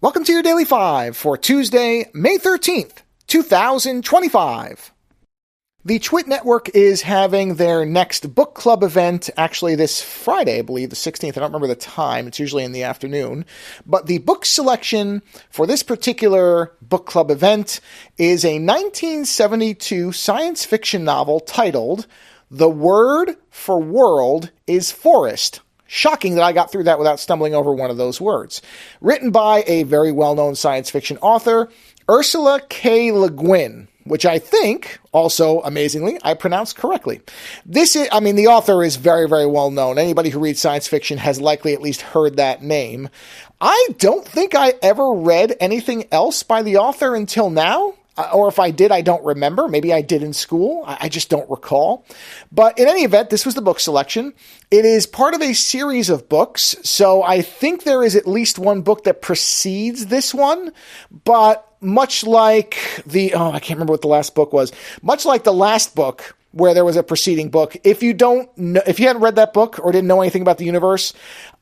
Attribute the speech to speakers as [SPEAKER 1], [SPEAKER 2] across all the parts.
[SPEAKER 1] Welcome to your Daily 5 for Tuesday, May 13th, 2025. The TWiT network is having their next book club event, actually this Friday, I believe, the 16th. I don't remember the time. It's usually in the afternoon. But the book selection for this particular book club event is a 1972 science fiction novel titled The Word for World is Forest. Shocking that I got through that without stumbling over one of those words. Written by a very well-known science fiction author, Ursula K. Guin, which I think, also amazingly, I pronounced correctly. The author is very, very well known. Anybody who reads science fiction has likely at least heard that name. I don't think I ever read anything else by the author until now. Or if I did, I don't remember. Maybe I did in school. I just don't recall. But in any event, this was the book selection. It is part of a series of books. So I think there is at least one book that precedes this one. But much like I can't remember what the last book was. Much like the last book where there was a preceding book, if you hadn't read that book or didn't know anything about the universe,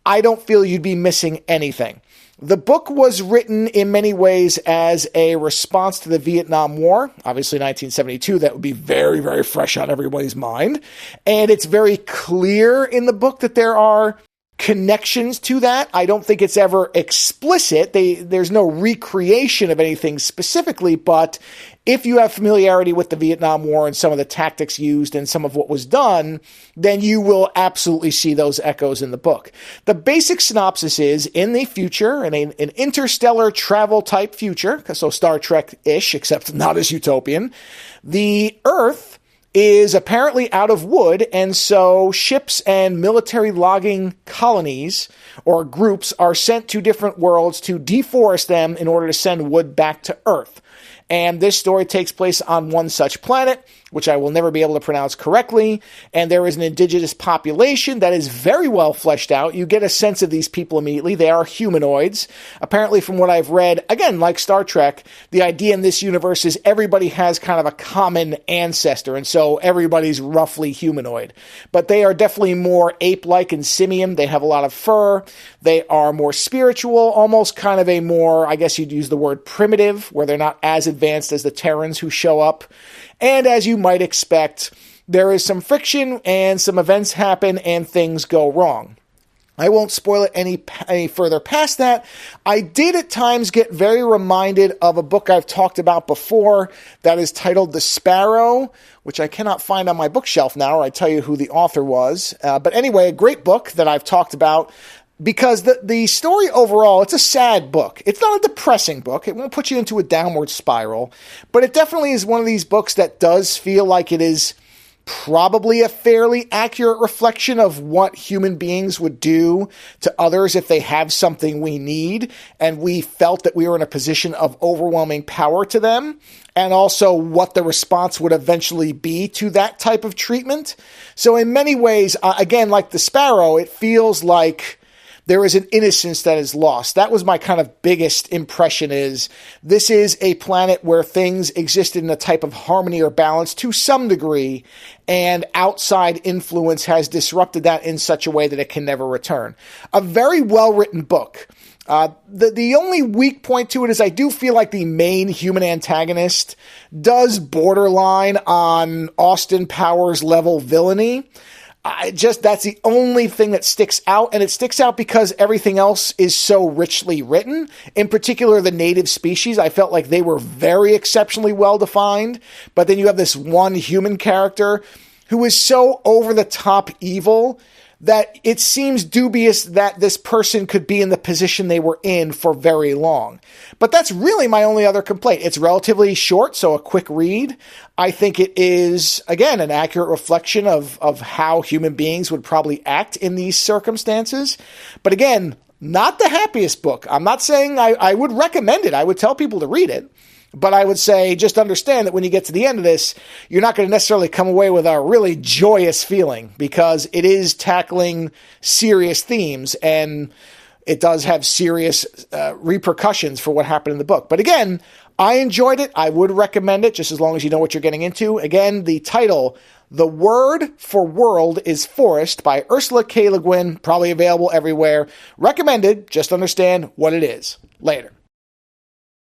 [SPEAKER 1] I don't feel you'd be missing anything. The book was written in many ways as a response to the Vietnam War, obviously 1972. That would be very, very fresh on everybody's mind. And it's very clear in the book that there are connections to that. I don't think it's ever explicit. There's no recreation of anything specifically, but if you have familiarity with the Vietnam War and some of the tactics used and some of what was done, then you will absolutely see those echoes in the book. The basic synopsis is, in the future, in an interstellar travel type future, so Star Trek-ish, except not as utopian, the Earth is apparently out of wood, and so ships and military logging colonies or groups are sent to different worlds to deforest them in order to send wood back to Earth. And this story takes place on one such planet, which I will never be able to pronounce correctly. And there is an indigenous population that is very well fleshed out. You get a sense of these people immediately. They are humanoids. Apparently, from what I've read, again, like Star Trek, the idea in this universe is everybody has kind of a common ancestor. And so everybody's roughly humanoid. But they are definitely more ape-like and simian. They have a lot of fur. They are more spiritual, almost kind of a more, I guess you'd use the word primitive, where they're not as advanced as the Terrans who show up. And as you might expect, there is some friction and some events happen and things go wrong. I won't spoil it any further past that. I did at times get very reminded of a book I've talked about before that is titled The Sparrow, which I cannot find on my bookshelf now, or I tell you who the author was. But anyway, a great book that I've talked about. Because the story overall, it's a sad book. It's not a depressing book. It won't put you into a downward spiral. But it definitely is one of these books that does feel like it is probably a fairly accurate reflection of what human beings would do to others if they have something we need, and we felt that we were in a position of overwhelming power to them, and also what the response would eventually be to that type of treatment. So in many ways, again, like The Sparrow, it feels like there is an innocence that is lost. That was my kind of biggest impression, is this is a planet where things existed in a type of harmony or balance to some degree, and outside influence has disrupted that in such a way that it can never return. A very well-written book. The only weak point to it is I do feel like the main human antagonist does borderline on Austin Powers level villainy. That's the only thing that sticks out, and it sticks out because everything else is so richly written. In particular, the native species, I felt like they were very exceptionally well defined, but then you have this one human character who is so over-the-top evil that it seems dubious that this person could be in the position they were in for very long. But that's really my only other complaint. It's relatively short, so a quick read. I think it is, again, an accurate reflection of how human beings would probably act in these circumstances. But again, not the happiest book. I'm not saying I would recommend it. I would tell people to read it. But I would say just understand that when you get to the end of this, you're not going to necessarily come away with a really joyous feeling, because it is tackling serious themes and it does have serious repercussions for what happened in the book. But again, I enjoyed it. I would recommend it, just as long as you know what you're getting into. Again, the title, The Word for World is Forest by Ursula K. Guin, probably available everywhere. Recommended. Just understand what it is. Later.